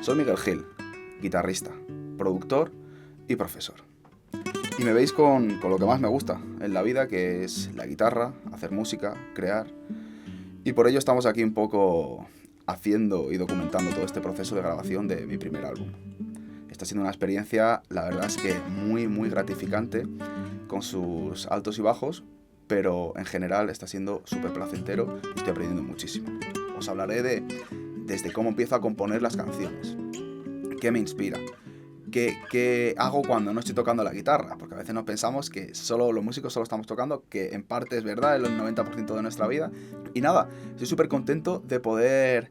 Soy Miguel Gil, guitarrista, productor y profesor. Y me veis con lo que más me gusta en la vida, que es la guitarra, hacer música, crear. Y por ello estamos aquí un poco haciendo y documentando todo este proceso de grabación de mi primer álbum. Está siendo una experiencia, la verdad es que muy gratificante, con sus altos y bajos, pero en general está siendo súper placentero y estoy aprendiendo muchísimo. Os hablaré desde cómo empiezo a componer las canciones, qué me inspira, qué hago cuando no estoy tocando la guitarra, porque a veces nos pensamos que solo los músicos solo estamos tocando, que en parte es verdad, es el 90% de nuestra vida. Y nada, estoy súper contento de poder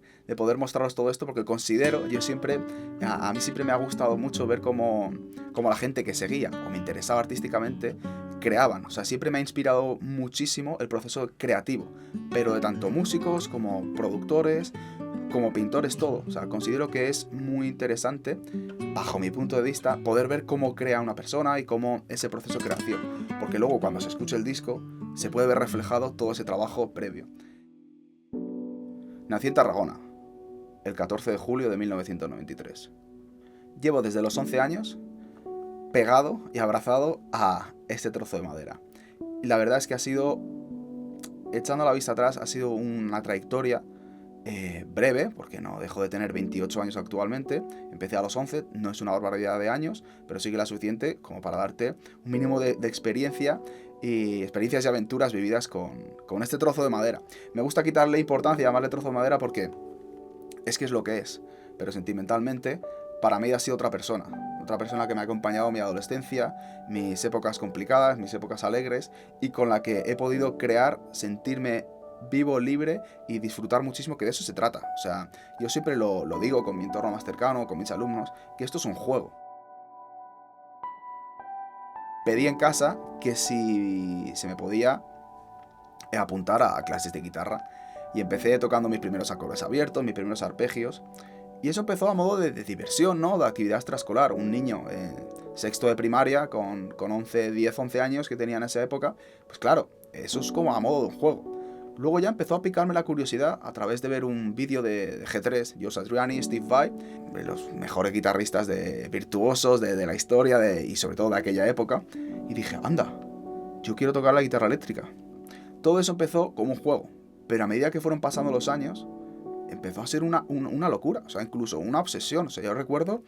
mostraros todo esto, porque considero, a mí siempre me ha gustado mucho ver cómo la gente que seguía o me interesaba artísticamente creaban. O sea, siempre me ha inspirado muchísimo el proceso creativo, pero de tanto músicos como productores, como pintores, todo. O sea, considero que es muy interesante, bajo mi punto de vista, poder ver cómo crea una persona y cómo ese proceso de creación. Porque luego, cuando se escucha el disco, se puede ver reflejado todo ese trabajo previo. Nací en Tarragona, el 14 de julio de 1993. Llevo desde los 11 años pegado y abrazado a este trozo de madera. Y la verdad es que ha sido, echando la vista atrás, ha sido una trayectoria breve, porque no dejo de tener 28 años actualmente. Empecé a los 11, no es una barbaridad de años, pero sí que la suficiente como para darte un mínimo de experiencias y aventuras vividas con este trozo de madera. Me gusta quitarle importancia y llamarle trozo de madera porque es que es lo que es, pero sentimentalmente para mí ha sido otra persona que me ha acompañado en mi adolescencia, mis épocas complicadas, mis épocas alegres, y con la que he podido crear, sentirme vivo, libre y disfrutar muchísimo, que de eso se trata. O sea, yo siempre lo digo con mi entorno más cercano, con mis alumnos, que esto es un juego. Pedí en casa que si se me podía apuntar a clases de guitarra, y empecé tocando mis primeros acordes abiertos, mis primeros arpegios, y eso empezó a modo de diversión, ¿no? De actividad extraescolar. Un niño sexto de primaria con 10, 11 años que tenía en esa época, pues claro, eso es como a modo de un juego. Luego ya empezó a picarme la curiosidad a través de ver un vídeo de G3, Joe Satriani, Steve Vai, de los mejores guitarristas virtuosos de la historia y sobre todo de aquella época, y dije, anda, yo quiero tocar la guitarra eléctrica. Todo eso empezó como un juego, pero a medida que fueron pasando los años, empezó a ser una locura, o sea, incluso una obsesión. O sea, yo recuerdo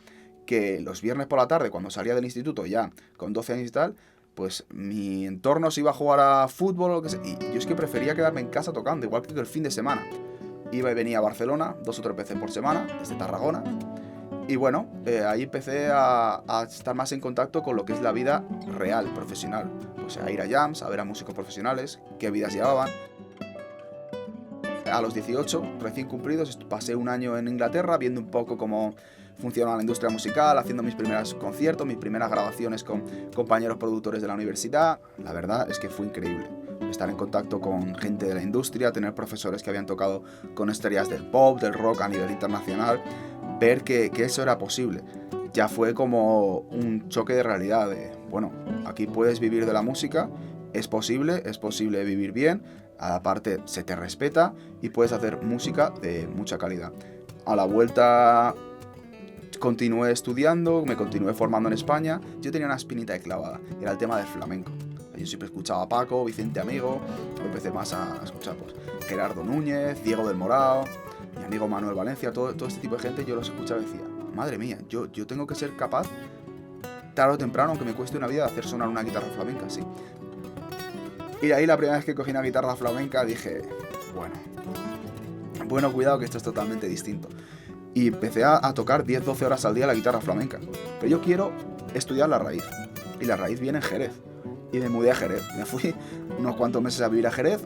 que los viernes por la tarde, cuando salía del instituto ya con 12 años y tal, pues mi entorno se iba a jugar a fútbol o lo que sea, y yo es que prefería quedarme en casa tocando, igual que el fin de semana. Iba y venía a Barcelona 2 o 3 veces por semana, desde Tarragona, y bueno, ahí empecé a estar más en contacto con lo que es la vida real, profesional. O sea, a ir a jams, a ver a músicos profesionales, qué vidas llevaban. A los 18, recién cumplidos, pasé un año en Inglaterra viendo un poco cómo funciona la industria musical, haciendo mis primeros conciertos, mis primeras grabaciones con compañeros productores de la universidad. La verdad es que fue increíble estar en contacto con gente de la industria, tener profesores que habían tocado con estrellas del pop, del rock a nivel internacional, ver que eso era posible. Ya fue como un choque de realidad de, bueno, aquí puedes vivir de la música, es posible vivir bien, aparte se te respeta y puedes hacer música de mucha calidad. A la vuelta continué estudiando, me continué formando en España. Yo tenía una espinita de clavada, era el tema del flamenco. Yo siempre escuchaba a Paco, Vicente Amigo, empecé más a escuchar pues, Gerardo Núñez, Diego del Morao, mi amigo Manuel Valencia, todo este tipo de gente. Yo los escuchaba y decía, madre mía, yo tengo que ser capaz, tarde o temprano, aunque me cueste una vida, de hacer sonar una guitarra flamenca así. Y de ahí la primera vez que cogí una guitarra flamenca dije, bueno, cuidado que esto es totalmente distinto. Y empecé a tocar 10-12 horas al día la guitarra flamenca. Pero yo quiero estudiar la raíz. Y la raíz viene en Jerez. Y me mudé a Jerez. Me fui unos cuantos meses a vivir a Jerez,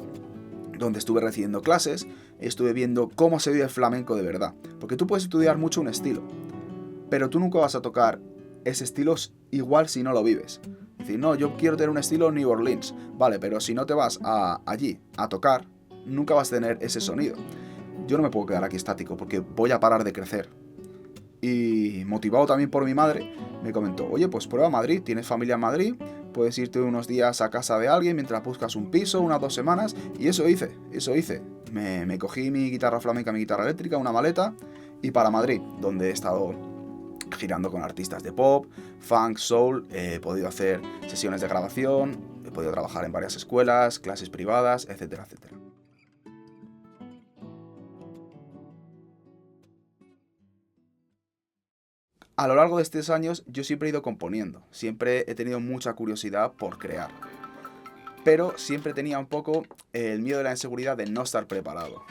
donde estuve recibiendo clases, estuve viendo cómo se vive el flamenco de verdad. Porque tú puedes estudiar mucho un estilo, pero tú nunca vas a tocar ese estilo igual si no lo vives. Es decir, no, yo quiero tener un estilo New Orleans. Vale, pero si no te vas allí a tocar, nunca vas a tener ese sonido. Yo no me puedo quedar aquí estático porque voy a parar de crecer. Y motivado también por mi madre, me comentó, oye, pues prueba Madrid, tienes familia en Madrid, puedes irte unos días a casa de alguien mientras buscas un piso, unas 2 semanas, y eso hice. Me cogí mi guitarra flamenca, mi guitarra eléctrica, una maleta, y para Madrid, donde he estado girando con artistas de pop, funk, soul, he podido hacer sesiones de grabación, he podido trabajar en varias escuelas, clases privadas, etcétera, etcétera. A lo largo de estos años yo siempre he ido componiendo, siempre he tenido mucha curiosidad por crear, pero siempre tenía un poco el miedo de la inseguridad de no estar preparado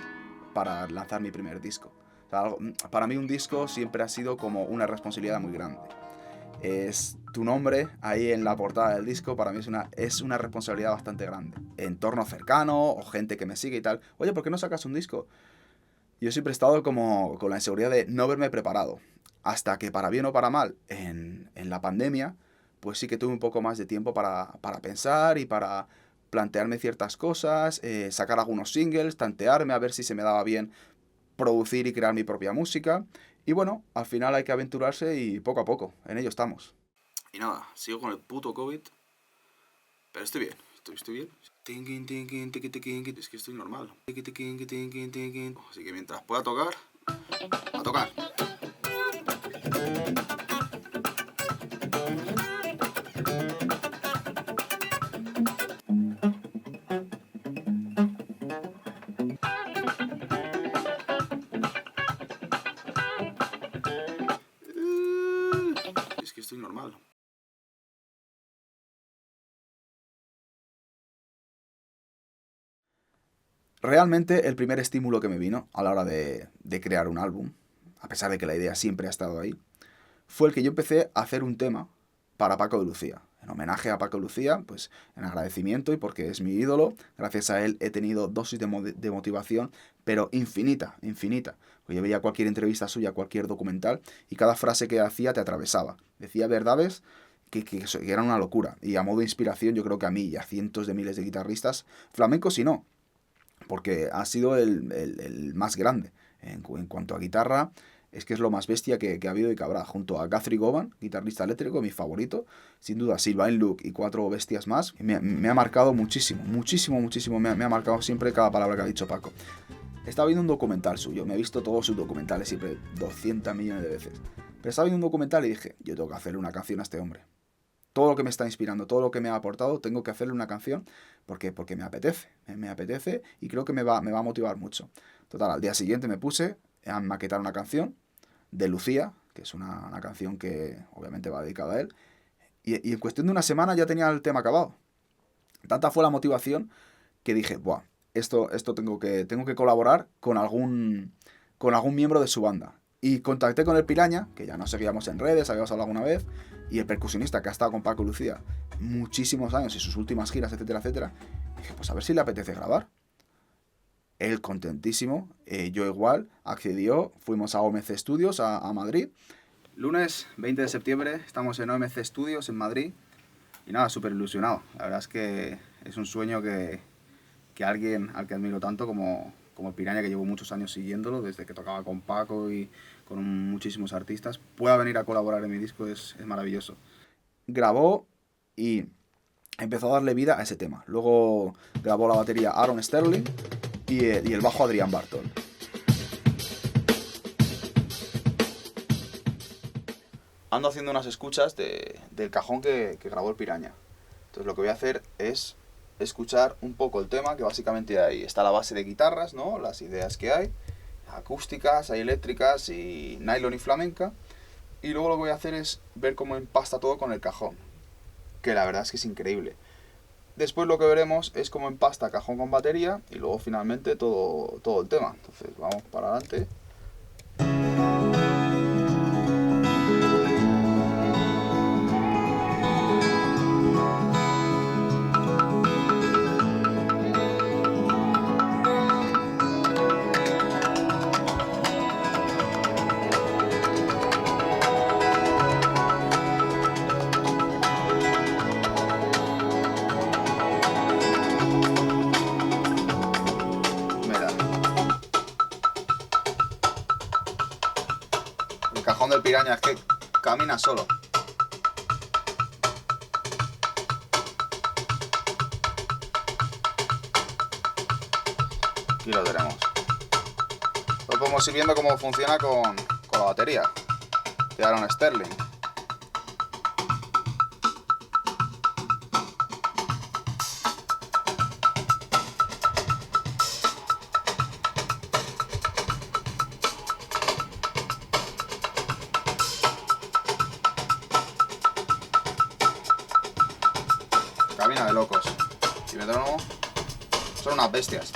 para lanzar mi primer disco. O sea, para mí un disco siempre ha sido como una responsabilidad muy grande. Es tu nombre ahí en la portada del disco, para mí es una responsabilidad bastante grande. Entorno cercano o gente que me sigue y tal. Oye, ¿por qué no sacas un disco? Yo siempre he estado como con la inseguridad de no haberme preparado. Hasta que para bien o para mal, en la pandemia, pues sí que tuve un poco más de tiempo para pensar y para plantearme ciertas cosas, sacar algunos singles, tantearme a ver si se me daba bien producir y crear mi propia música. Y bueno, al final hay que aventurarse y poco a poco, en ello estamos. Y nada, sigo con el puto COVID, pero estoy bien, estoy bien. Es que estoy normal. Así que mientras pueda tocar, a tocar. Es que estoy normal. Realmente el primer estímulo que me vino a la hora de crear un álbum, a pesar de que la idea siempre ha estado ahí, fue el que yo empecé a hacer un tema para Paco de Lucía. En homenaje a Paco de Lucía, pues en agradecimiento y porque es mi ídolo, gracias a él he tenido dosis de motivación, pero infinita, infinita. Pues yo veía cualquier entrevista suya, cualquier documental, y cada frase que hacía te atravesaba. Decía verdades que eran una locura. Y a modo de inspiración yo creo que a mí y a cientos de miles de guitarristas, flamencos y no, porque ha sido el más grande en cuanto a guitarra. Es que es lo más bestia que ha habido y que habrá, junto a Guthrie Govan, guitarrista eléctrico, mi favorito, sin duda Sylvain Luke y 4 bestias más. Me ha marcado muchísimo, muchísimo, muchísimo, me ha marcado siempre cada palabra que ha dicho Paco. Estaba viendo un documental suyo, me he visto todos sus documentales siempre 200 millones de veces, pero estaba viendo un documental y dije, yo tengo que hacerle una canción a este hombre. Todo lo que me está inspirando, todo lo que me ha aportado, tengo que hacerle una canción porque me apetece y creo que me va a motivar mucho. Total, al día siguiente me puse a maquetar una canción de Lucía, que es una canción que obviamente va dedicada a él, y en cuestión de una semana ya tenía el tema acabado. Tanta fue la motivación que dije, buah, esto tengo que colaborar con algún miembro de su banda. Y contacté con el Piraña, que ya nos seguíamos en redes, habíamos hablado alguna vez, y el percusionista que ha estado con Paco y Lucía muchísimos años y sus últimas giras, etcétera, etcétera. Y dije, pues a ver si le apetece grabar. Él contentísimo, yo igual, accedió, fuimos a OMC Studios, a Madrid. Lunes 20 de septiembre, estamos en OMC Studios en Madrid. Y nada, súper ilusionado. La verdad es que es un sueño que alguien al que admiro tanto como el Piraña, que llevo muchos años siguiéndolo, desde que tocaba con Paco y con muchísimos artistas, pueda venir a colaborar en mi disco es maravilloso. Grabó y empezó a darle vida a ese tema. Luego grabó la batería Aaron Sterling y el bajo Adrián Bartol. Ando haciendo unas escuchas del cajón que grabó el Piraña. Entonces lo que voy a hacer es escuchar un poco el tema, que básicamente ahí está la base de guitarras, ¿no? Las ideas que hay, acústicas, hay eléctricas y nylon y flamenca. Y luego lo que voy a hacer es ver cómo empasta todo con el cajón, que la verdad es que es increíble. Después lo que veremos es cómo empasta cajón con batería y luego finalmente todo el tema. Entonces vamos para adelante. El cajón del Piraña es que camina solo. Aquí lo tenemos. Lo podemos ir viendo cómo funciona con con la batería de Aaron Sterling. Cabina de locos. Y metrónomo. Son unas bestias.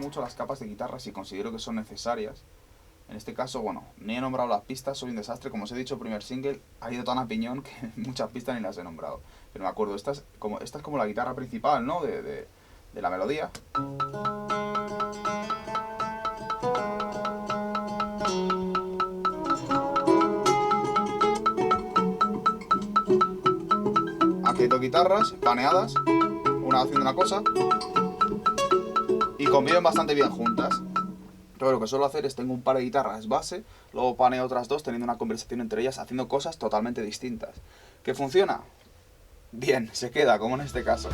Mucho las capas de guitarra si considero que son necesarias. En este caso, bueno, ni he nombrado las pistas, soy un desastre. Como os he dicho, el primer single ha ido tan a piñón que muchas pistas ni las he nombrado. Pero me acuerdo, esta es como la guitarra principal, ¿no? De la melodía. Aquí hay dos guitarras paneadas, una haciendo una cosa, y conviven bastante bien juntas. Entonces lo que suelo hacer es tengo un par de guitarras base, luego paneo otras dos teniendo una conversación entre ellas, haciendo cosas totalmente distintas. ¿Qué funciona? Bien, se queda, como en este caso.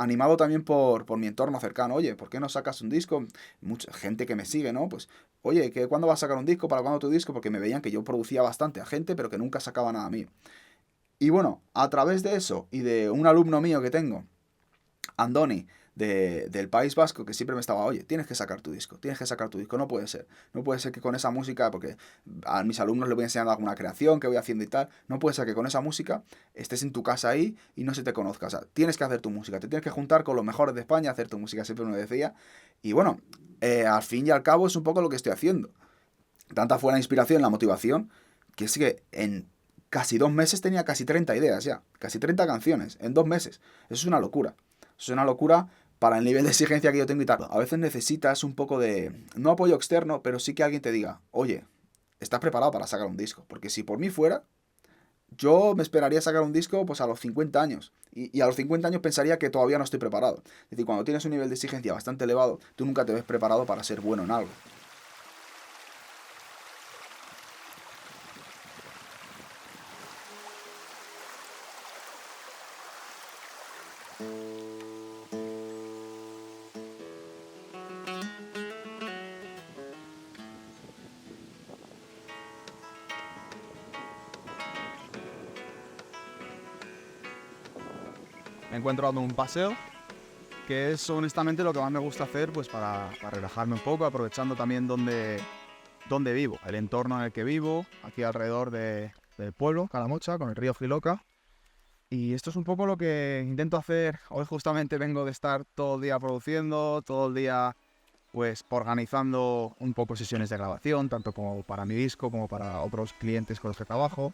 Animado también por mi entorno cercano. Oye, ¿por qué no sacas un disco? Mucha gente que me sigue, ¿no? Pues, oye, ¿cuándo vas a sacar un disco? ¿Para cuándo tu disco? Porque me veían que yo producía bastante a gente, pero que nunca sacaba nada a mí. Y bueno, a través de eso y de un alumno mío que tengo, Andoni, del País Vasco, que siempre me estaba, oye, tienes que sacar tu disco, no puede ser. No puede ser que con esa música, porque a mis alumnos les voy enseñando alguna creación que voy haciendo y tal, no puede ser que con esa música estés en tu casa ahí y no se te conozca. O sea, tienes que hacer tu música, te tienes que juntar con los mejores de España a hacer tu música, siempre me decía. Y bueno, al fin y al cabo es un poco lo que estoy haciendo. Tanta fue la inspiración, la motivación, que es que en casi 2 meses tenía casi 30 ideas ya, casi 30 canciones, en 2 meses. Eso es una locura. Eso es una locura para el nivel de exigencia que yo tengo y tal. A veces necesitas un poco de, no apoyo externo, pero sí que alguien te diga, oye, ¿estás preparado para sacar un disco? Porque si por mí fuera, yo me esperaría sacar un disco pues a los 50 años. Y a los 50 años pensaría que todavía no estoy preparado. Es decir, cuando tienes un nivel de exigencia bastante elevado, tú nunca te ves preparado para ser bueno en algo. Me encuentro dando un paseo, que es honestamente lo que más me gusta hacer pues para relajarme un poco, aprovechando también donde vivo, el entorno en el que vivo, aquí alrededor del pueblo, Calamocha, con el río Jiloca. Y esto es un poco lo que intento hacer. Hoy justamente vengo de estar todo el día produciendo, todo el día pues organizando un poco sesiones de grabación, tanto como para mi disco como para otros clientes con los que trabajo.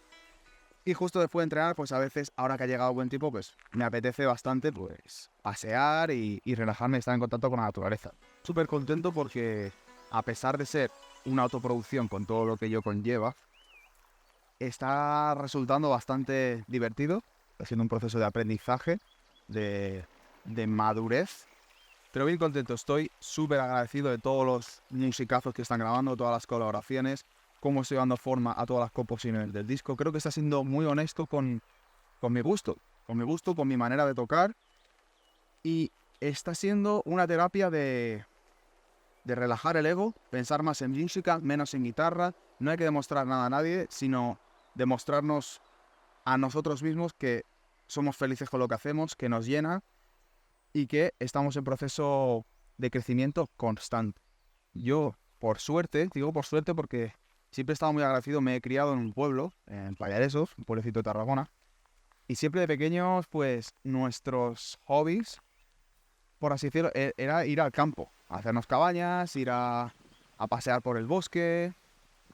Y justo después de entrenar, pues a veces, ahora que ha llegado buen tiempo, pues me apetece bastante pues pasear y relajarme y estar en contacto con la naturaleza. Súper contento porque, a pesar de ser una autoproducción con todo lo que ello conlleva, está resultando bastante divertido. Está siendo un proceso de aprendizaje, de, de madurez. Pero bien contento, estoy súper agradecido de todos los musicazos que están grabando, todas las colaboraciones, cómo estoy dando forma a todas las composiciones del disco. Creo que está siendo muy honesto con mi gusto, con mi manera de tocar, y está siendo una terapia de relajar el ego, pensar más en música, menos en guitarra. No hay que demostrar nada a nadie, sino demostrarnos a nosotros mismos que somos felices con lo que hacemos, que nos llena y que estamos en proceso de crecimiento constante. Yo, por suerte, digo por suerte porque siempre he estado muy agradecido, me he criado en un pueblo, en Pallaresos, un pueblecito de Tarragona, y siempre de pequeños, pues nuestros hobbies, por así decirlo, era ir al campo, a hacernos cabañas, ir a pasear por el bosque,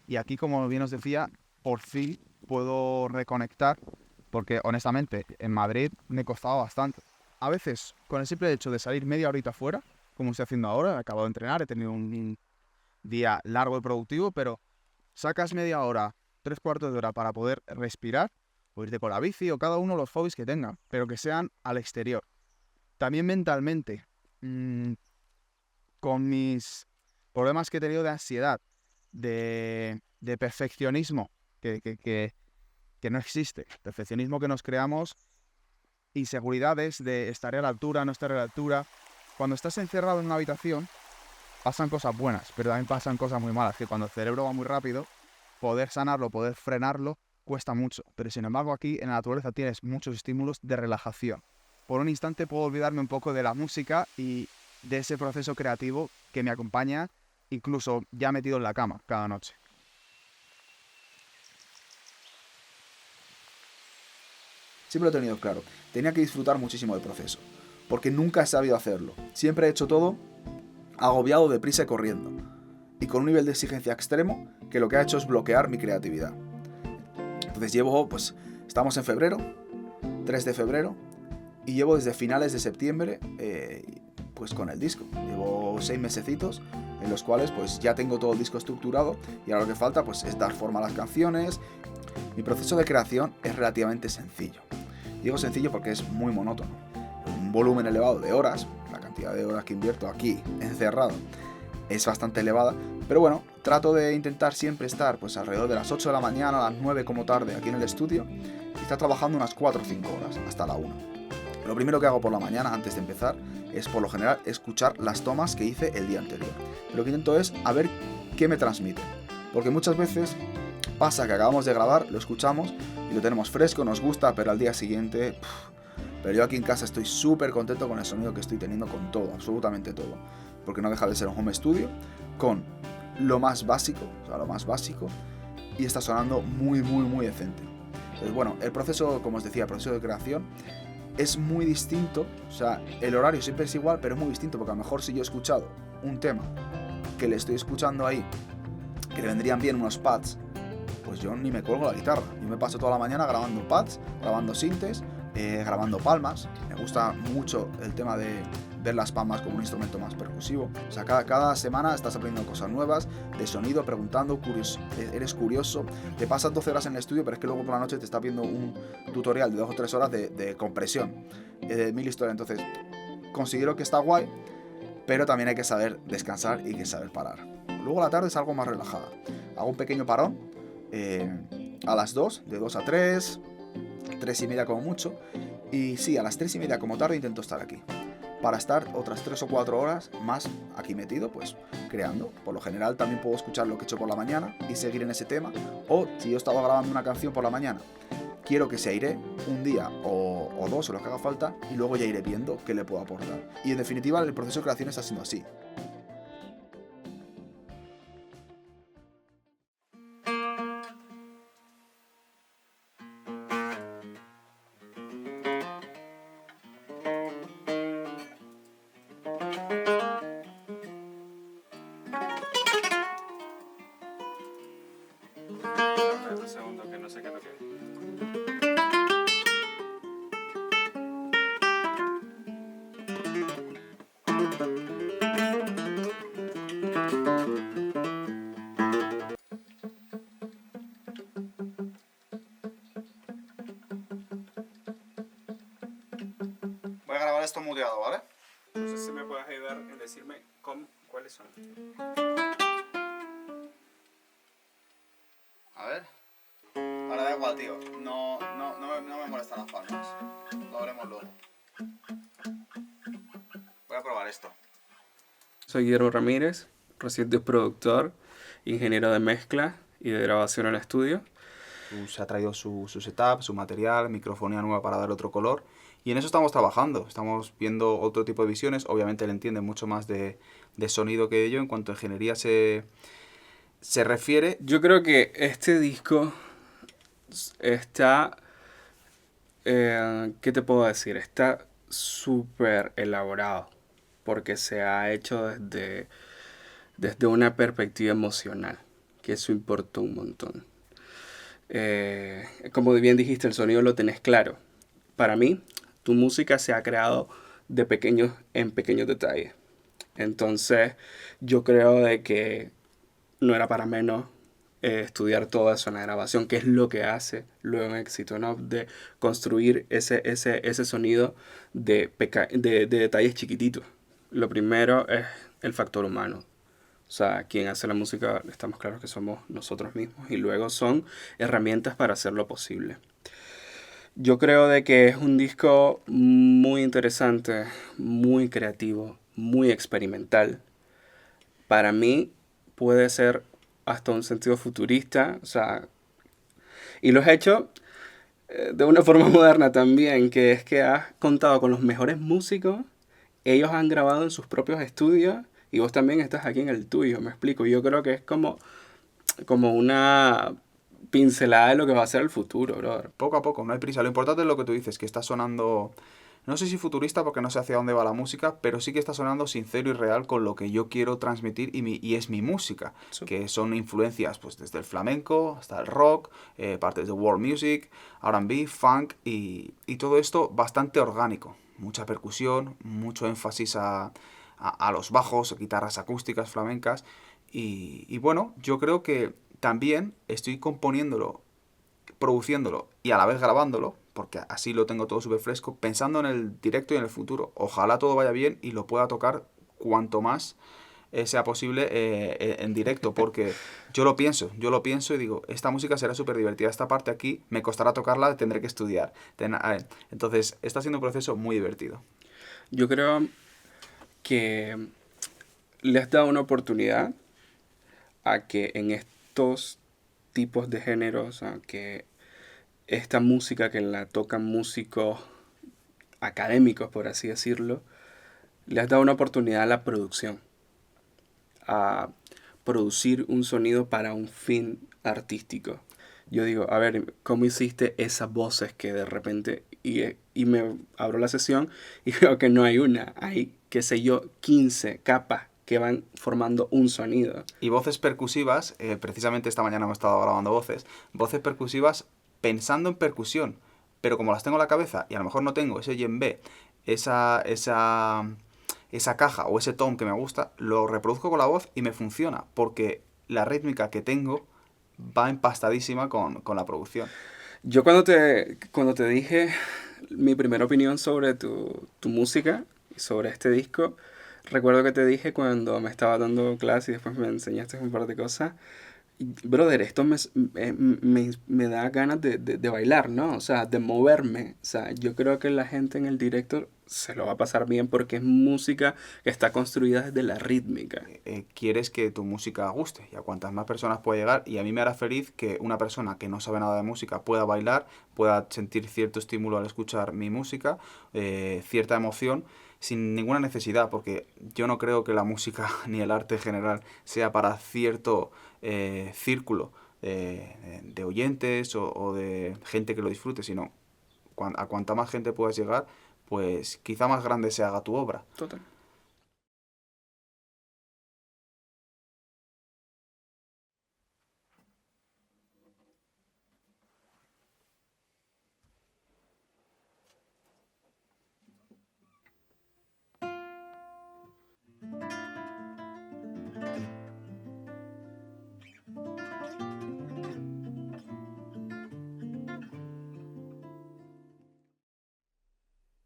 y aquí, como bien os decía, por fin puedo reconectar, porque honestamente en Madrid me costaba bastante. A veces, con el simple hecho de salir media horita fuera, como estoy haciendo ahora, acabo de entrenar, he tenido un día largo y productivo, pero sacas media hora, tres cuartos de hora para poder respirar, o irte con la bici, o cada uno los hobbies que tenga, pero que sean al exterior. También mentalmente, con mis problemas que he tenido de ansiedad, de perfeccionismo, que no existe, perfeccionismo que nos creamos, inseguridades de estar a la altura, no estar a la altura. Cuando estás encerrado en una habitación, pasan cosas buenas, pero también pasan cosas muy malas, que cuando el cerebro va muy rápido, poder sanarlo, poder frenarlo, cuesta mucho. Pero sin embargo aquí en la naturaleza tienes muchos estímulos de relajación. Por un instante puedo olvidarme un poco de la música y de ese proceso creativo que me acompaña, incluso ya metido en la cama cada noche. Siempre lo he tenido claro. Tenía que disfrutar muchísimo del proceso. Porque nunca he sabido hacerlo. Siempre he hecho todo agobiado, deprisa y corriendo. Y con un nivel de exigencia extremo que lo que ha hecho es bloquear mi creatividad. Entonces pues, estamos en febrero, 3 de febrero, y llevo desde finales de septiembre, pues con el disco. Llevo 6 mesecitos en los cuales pues ya tengo todo el disco estructurado y ahora lo que falta pues es dar forma a las canciones. Mi proceso de creación es relativamente sencillo. Digo sencillo porque es muy monótono. Un volumen elevado de horas, la cantidad de horas que invierto aquí encerrado es bastante elevada, pero bueno, trato de intentar siempre estar pues alrededor de las 8 de la mañana, a las 9 como tarde aquí en el estudio, y estar trabajando unas 4 o 5 horas, hasta la 1. Lo primero que hago por la mañana, antes de empezar, es por lo general escuchar las tomas que hice el día anterior. Lo que intento es a ver qué me transmiten, porque muchas veces pasa que acabamos de grabar, lo escuchamos y lo tenemos fresco, nos gusta, pero al día siguiente... Pero yo aquí en casa estoy súper contento con el sonido que estoy teniendo, con todo, absolutamente todo. Porque no deja de ser un home studio con lo más básico, y está sonando muy, muy, muy decente. Entonces, bueno, el proceso, como os decía, el proceso de creación es muy distinto. O sea, el horario siempre es igual, pero es muy distinto, porque a lo mejor si yo he escuchado un tema que le estoy escuchando ahí, que le vendrían bien unos pads, pues yo ni me cuelgo la guitarra. Yo me paso toda la mañana grabando pads, grabando sintes, grabando palmas. Me gusta mucho el tema de ver las palmas como un instrumento más percusivo. O sea, cada semana estás aprendiendo cosas nuevas de sonido, preguntando, eres curioso. Te pasas 12 horas en el estudio, pero es que luego por la noche te estás viendo un tutorial de 2 o 3 horas de compresión, de 1000 historias. Entonces, considero que está guay, pero también hay que saber descansar y hay que saber parar. Luego la tarde es algo más relajada. Hago un pequeño parón a las 2, de 2 a 3, 3 y media como mucho. Y sí, a las 3 y media como tarde intento estar aquí, para estar otras 3 o 4 horas más aquí metido, pues creando. Por lo general también puedo escuchar lo que he hecho por la mañana y seguir en ese tema. O si yo estaba grabando una canción por la mañana, quiero que se aire un día o dos o lo que haga falta, y luego ya iré viendo qué le puedo aportar. Y en definitiva el proceso de creación está siendo así. Un segundo que no sé qué toque. a grabar esto muteado, ¿vale? No sé si me puedes ayudar en decirme cuáles son. A ver. Ahora da igual, tío. No me molestan las palmas. Lo haremos luego. Voy a probar esto. Soy Guillermo Ramírez, reciente productor, ingeniero de mezcla y de grabación en estudio. Se ha traído su setup, su material, microfonía nueva para dar otro color. Y en eso estamos trabajando. Estamos viendo otro tipo de visiones. Obviamente él entiende mucho más de sonido que yo en cuanto a ingeniería se refiere. Yo creo que este disco está... ¿qué te puedo decir? Está súper elaborado porque se ha hecho desde una perspectiva emocional, que eso importa un montón. Como bien dijiste, el sonido lo tenés claro. Para mí, tu música se ha creado en pequeños detalles. Entonces, yo creo de que no era para menos estudiar todo eso en la grabación, que es lo que hace luego un éxito, ¿no? De construir ese sonido de detalles chiquititos. Lo primero es el factor humano. O sea, quien hace la música, estamos claros que somos nosotros mismos. Y luego son herramientas para hacerlo posible. Yo creo de que es un disco muy interesante, muy creativo, muy experimental. Para mí puede ser hasta un sentido futurista, o sea, y lo has hecho de una forma moderna también, que es que has contado con los mejores músicos, ellos han grabado en sus propios estudios y vos también estás aquí en el tuyo, me explico. Yo creo que es como una pincelada de lo que va a ser el futuro, brother. Poco a poco, no hay prisa. Lo importante es lo que tú dices, que está sonando, no sé si futurista porque no sé hacia dónde va la música, pero sí que está sonando sincero y real con lo que yo quiero transmitir y es mi música, Sí. que son influencias pues desde el flamenco hasta el rock, partes de world music, R&B, funk y todo esto bastante orgánico. Mucha percusión, mucho énfasis a los bajos, guitarras acústicas, flamencas y bueno, yo creo que también estoy componiéndolo, produciéndolo y a la vez grabándolo, porque así lo tengo todo súper fresco, pensando en el directo y en el futuro. Ojalá todo vaya bien y lo pueda tocar cuanto más sea posible en directo, porque yo lo pienso y digo, esta música será súper divertida, esta parte aquí me costará tocarla, tendré que estudiar. Entonces, está siendo un proceso muy divertido. Yo creo que le has dado una oportunidad a que en estos tipos de géneros, a que esta música que la tocan músicos académicos, por así decirlo, le has dado una oportunidad a la producción, a producir un sonido para un fin artístico. Yo digo, a ver, ¿cómo hiciste esas voces que de repente... Y me abro la sesión y veo que no hay una, hay, qué sé yo, 15 capas que van formando un sonido. Y voces percusivas, precisamente esta mañana hemos estado grabando voces percusivas pensando en percusión, pero como las tengo en la cabeza y a lo mejor no tengo ese djembe, esa caja o ese tom que me gusta, lo reproduzco con la voz y me funciona, porque la rítmica que tengo va empastadísima con la producción. Yo cuando te dije mi primera opinión sobre tu música y sobre este disco, recuerdo que te dije cuando me estaba dando clase y después me enseñaste un par de cosas. Brother, esto me da ganas de bailar, ¿no? O sea, de moverme. O sea, yo creo que la gente en el directo se lo va a pasar bien porque es música que está construida desde la rítmica. Quieres que tu música guste y a cuantas más personas pueda llegar, y a mí me hará feliz que una persona que no sabe nada de música pueda bailar, pueda sentir cierto estímulo al escuchar mi música, cierta emoción, sin ninguna necesidad, porque yo no creo que la música ni el arte en general sea para cierto círculo de oyentes o de gente que lo disfrute, sino a cuanta más gente puedas llegar, pues quizá más grande se haga tu obra. Total.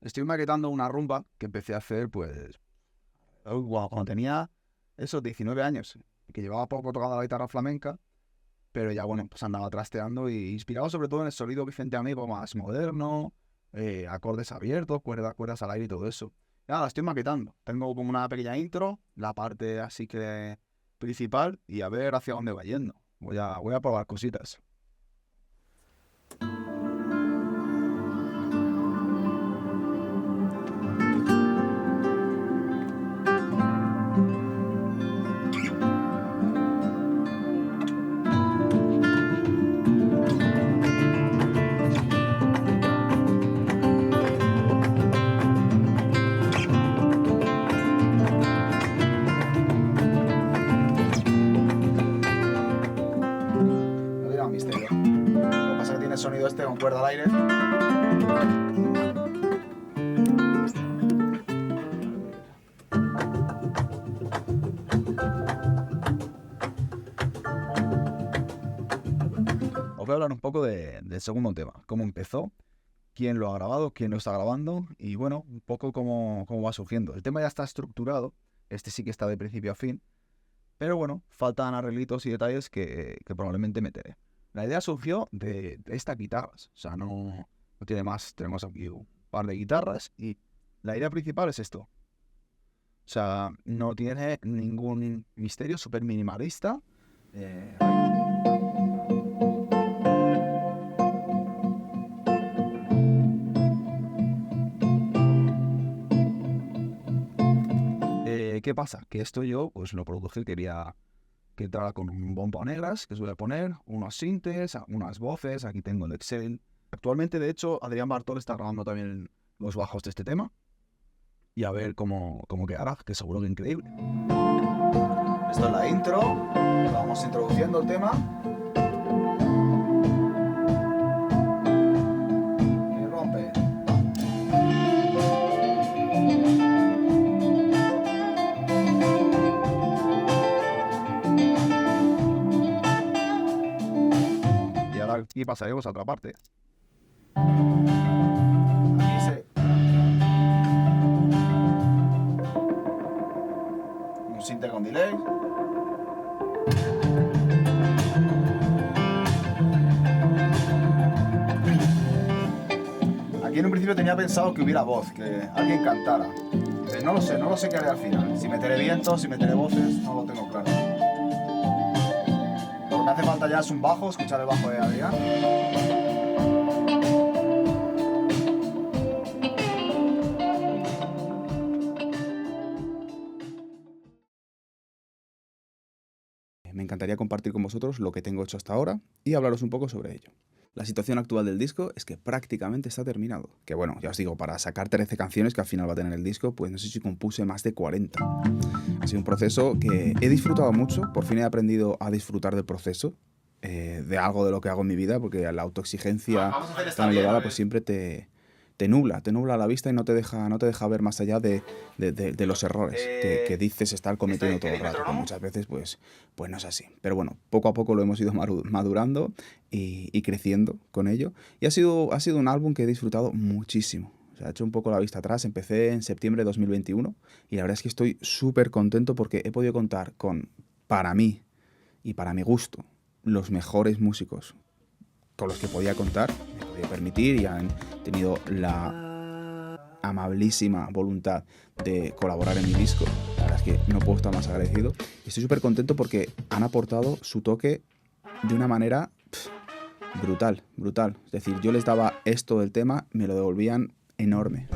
Estoy maquetando una rumba que empecé a hacer, pues, cuando tenía esos 19 años, que llevaba poco tocando la guitarra flamenca, pero ya, bueno, pues andaba trasteando y inspirado sobre todo en el sonido Vicente Amigo más moderno, acordes abiertos, cuerdas al aire y todo eso. Ya, la estoy maquetando. Tengo como una pequeña intro, la parte así que principal, y a ver hacia dónde va yendo. Voy a probar cositas. No dirá un misterio. Lo que pasa es que tiene sonido este con cuerda al aire. Os voy a hablar un poco del segundo tema. Cómo empezó, quién lo ha grabado, quién lo está grabando y, bueno, un poco cómo va surgiendo. El tema ya está estructurado. Este sí que está de principio a fin. Pero bueno, faltan arreglitos y detalles que probablemente meteré. La idea surgió de estas guitarras. O sea, no tiene más. Tenemos aquí un par de guitarras y la idea principal es esto. O sea, no tiene ningún misterio, súper minimalista. ¿Qué pasa? Que esto yo pues lo produje, quería que entrara con un bombo a negras, que suele poner, unos sintes, unas voces, aquí tengo el Excel. Actualmente, de hecho, Adrián Bartol está grabando también los bajos de este tema. Y a ver cómo quedará, que seguro que increíble. Esto es la intro, vamos introduciendo el tema. Y rompe. Y ahora aquí pasaremos a otra parte. Aquí un sinte con delay. Aquí en un principio tenía pensado que hubiera voz, que alguien cantara. No lo sé qué haré al final. Si meteré vientos, si meteré voces, no lo tengo claro. Lo que me hace falta ya es un bajo, escuchar el bajo de Adrián. Me encantaría compartir con vosotros lo que tengo hecho hasta ahora y hablaros un poco sobre ello. La situación actual del disco es que prácticamente está terminado. Que bueno, ya os digo, para sacar 13 canciones que al final va a tener el disco, pues no sé si compuse más de 40. Ha sido un proceso que he disfrutado mucho, por fin he aprendido a disfrutar del proceso, de algo de lo que hago en mi vida, porque la autoexigencia tan elevada pues siempre te nubla la vista y no te deja ver más allá de los errores que dices estar cometiendo todo el rato. Que muchas veces pues no es así. Pero bueno, poco a poco lo hemos ido madurando y creciendo con ello. Y ha sido un álbum que he disfrutado muchísimo. O sea, he hecho un poco la vista atrás. Empecé en septiembre de 2021 y la verdad es que estoy súper contento porque he podido contar con, para mí y para mi gusto, los mejores músicos con los que podía contar, me podía permitir, y han tenido la amabilísima voluntad de colaborar en mi disco. La verdad es que no puedo estar más agradecido. Estoy súper contento porque han aportado su toque de una manera brutal. Es decir, yo les daba esto del tema, me lo devolvían enorme,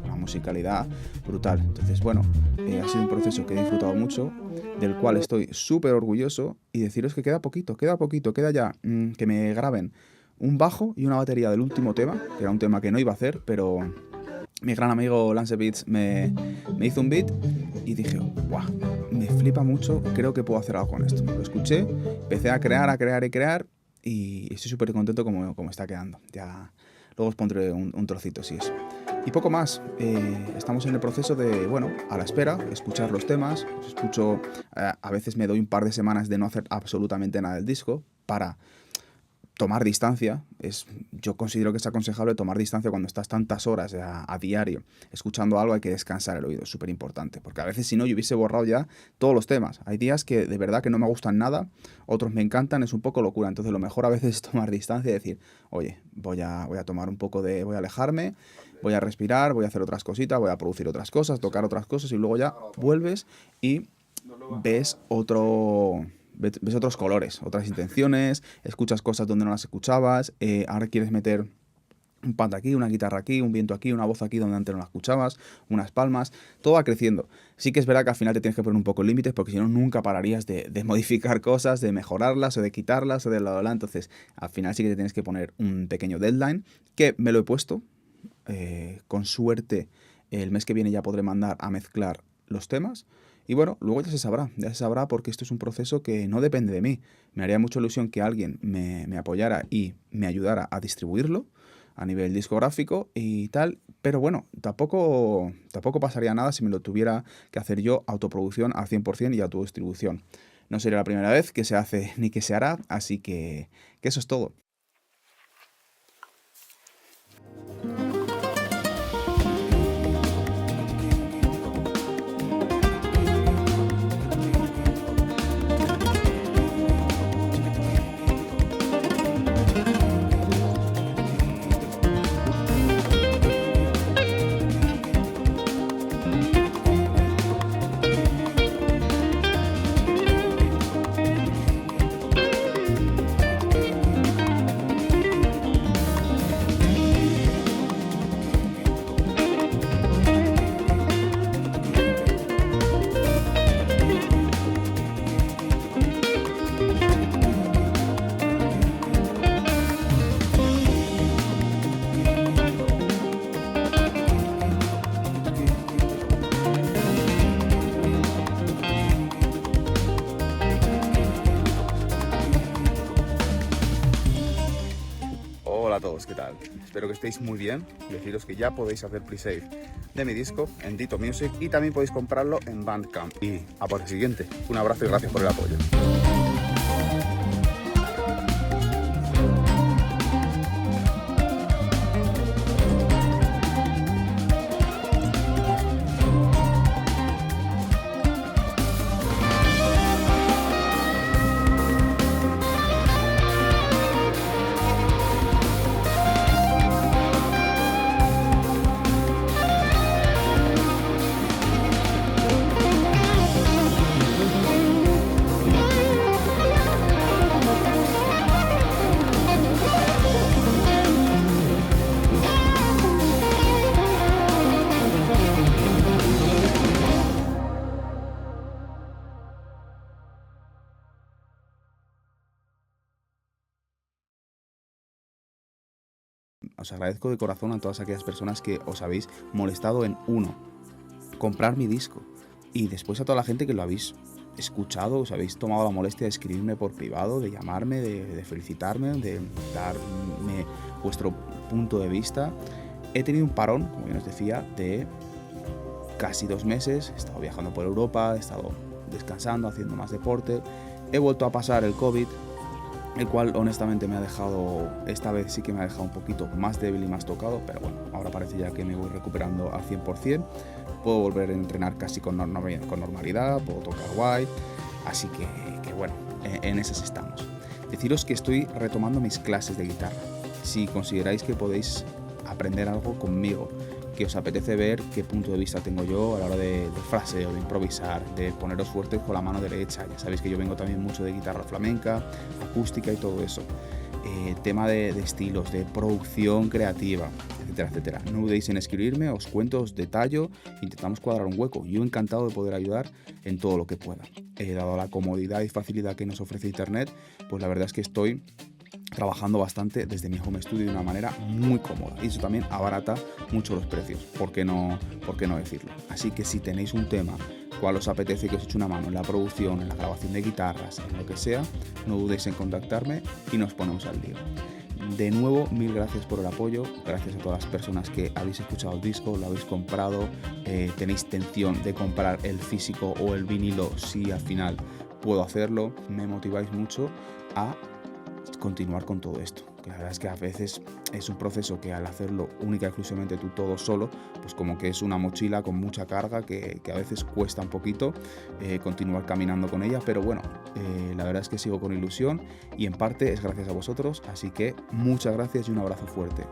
una musicalidad brutal. Entonces, bueno, ha sido un proceso que he disfrutado mucho, del cual estoy súper orgulloso, y deciros que queda poquito, queda ya que me graben un bajo y una batería del último tema, que era un tema que no iba a hacer, pero mi gran amigo Lance Beats me hizo un beat y dije, guau, me flipa mucho, creo que puedo hacer algo con esto. Lo escuché, empecé a crear y estoy súper contento como está quedando. Ya luego os pondré un trocito si eso. Y poco más, estamos en el proceso de, bueno, a la espera, escuchar los temas. Escucho, a veces me doy un par de semanas de no hacer absolutamente nada del disco para tomar distancia. Yo considero que es aconsejable tomar distancia cuando estás tantas horas a diario escuchando algo. Hay que descansar el oído, es súper importante, porque a veces si no yo hubiese borrado ya todos los temas. Hay días que de verdad que no me gustan nada, otros me encantan, es un poco locura. Entonces lo mejor a veces es tomar distancia y decir, oye, voy a tomar un poco voy a alejarme, voy a respirar, voy a hacer otras cositas, voy a producir otras cosas, tocar otras cosas, y luego ya vuelves y ves otros colores, otras intenciones, escuchas cosas donde no las escuchabas, ahora quieres meter un pad aquí, una guitarra aquí, un viento aquí, una voz aquí donde antes no la escuchabas, unas palmas, todo va creciendo. Sí que es verdad que al final te tienes que poner un poco límites, porque si no nunca pararías de modificar cosas, de mejorarlas o de quitarlas o de la. Entonces al final sí que te tienes que poner un pequeño deadline, que me lo he puesto. Con suerte el mes que viene ya podré mandar a mezclar los temas. Y bueno, luego ya se sabrá, porque esto es un proceso que no depende de mí. Me haría mucha ilusión que alguien me apoyara y me ayudara a distribuirlo a nivel discográfico y tal, pero bueno, tampoco pasaría nada si me lo tuviera que hacer yo, autoproducción al 100% y autodistribución. No sería la primera vez que se hace ni que se hará, así que eso es todo. Hola a todos, ¿qué tal? Espero que estéis muy bien. Deciros que ya podéis hacer pre-save de mi disco en Dito Music y también podéis comprarlo en Bandcamp. Y a por el siguiente. Un abrazo y gracias por el apoyo. Os agradezco de corazón a todas aquellas personas que os habéis molestado en comprar mi disco, y después a toda la gente que lo habéis escuchado, os habéis tomado la molestia de escribirme por privado, de llamarme, de felicitarme, de darme vuestro punto de vista. He tenido un parón, como bien os decía, de casi 2 meses. He estado viajando por Europa, he estado descansando, haciendo más deporte. He vuelto a pasar el COVID, el cual honestamente me ha dejado, esta vez sí que me ha dejado un poquito más débil y más tocado, pero bueno, ahora parece ya que me voy recuperando al 100%, puedo volver a entrenar casi con normalidad, puedo tocar guay, así que bueno, en esas estamos. Deciros que estoy retomando mis clases de guitarra. Si consideráis que podéis aprender algo conmigo, que os apetece ver qué punto de vista tengo yo a la hora de fraseo, de improvisar, de poneros fuertes con la mano derecha. Ya sabéis que yo vengo también mucho de guitarra flamenca, acústica y todo eso. Tema de estilos, de producción creativa, etcétera, etcétera. No dudéis en escribirme, os cuento, os detallo, intentamos cuadrar un hueco. Yo encantado de poder ayudar en todo lo que pueda. Dado la comodidad y facilidad que nos ofrece Internet, pues la verdad es que estoy trabajando bastante desde mi home studio de una manera muy cómoda, y eso también abarata mucho los precios, ¿por qué no decirlo? Así que si tenéis un tema cual os apetece que os eche una mano en la producción, en la grabación de guitarras, en lo que sea, no dudéis en contactarme y nos ponemos al día. De nuevo, mil gracias por el apoyo, gracias a todas las personas que habéis escuchado el disco, lo habéis comprado, tenéis intención de comprar el físico o el vinilo si al final puedo hacerlo, me motiváis mucho a continuar con todo esto. Que la verdad es que a veces es un proceso que al hacerlo única y exclusivamente tú todo solo, pues como que es una mochila con mucha carga que a veces cuesta un poquito continuar caminando con ella, pero bueno, la verdad es que sigo con ilusión y en parte es gracias a vosotros, así que muchas gracias y un abrazo fuerte.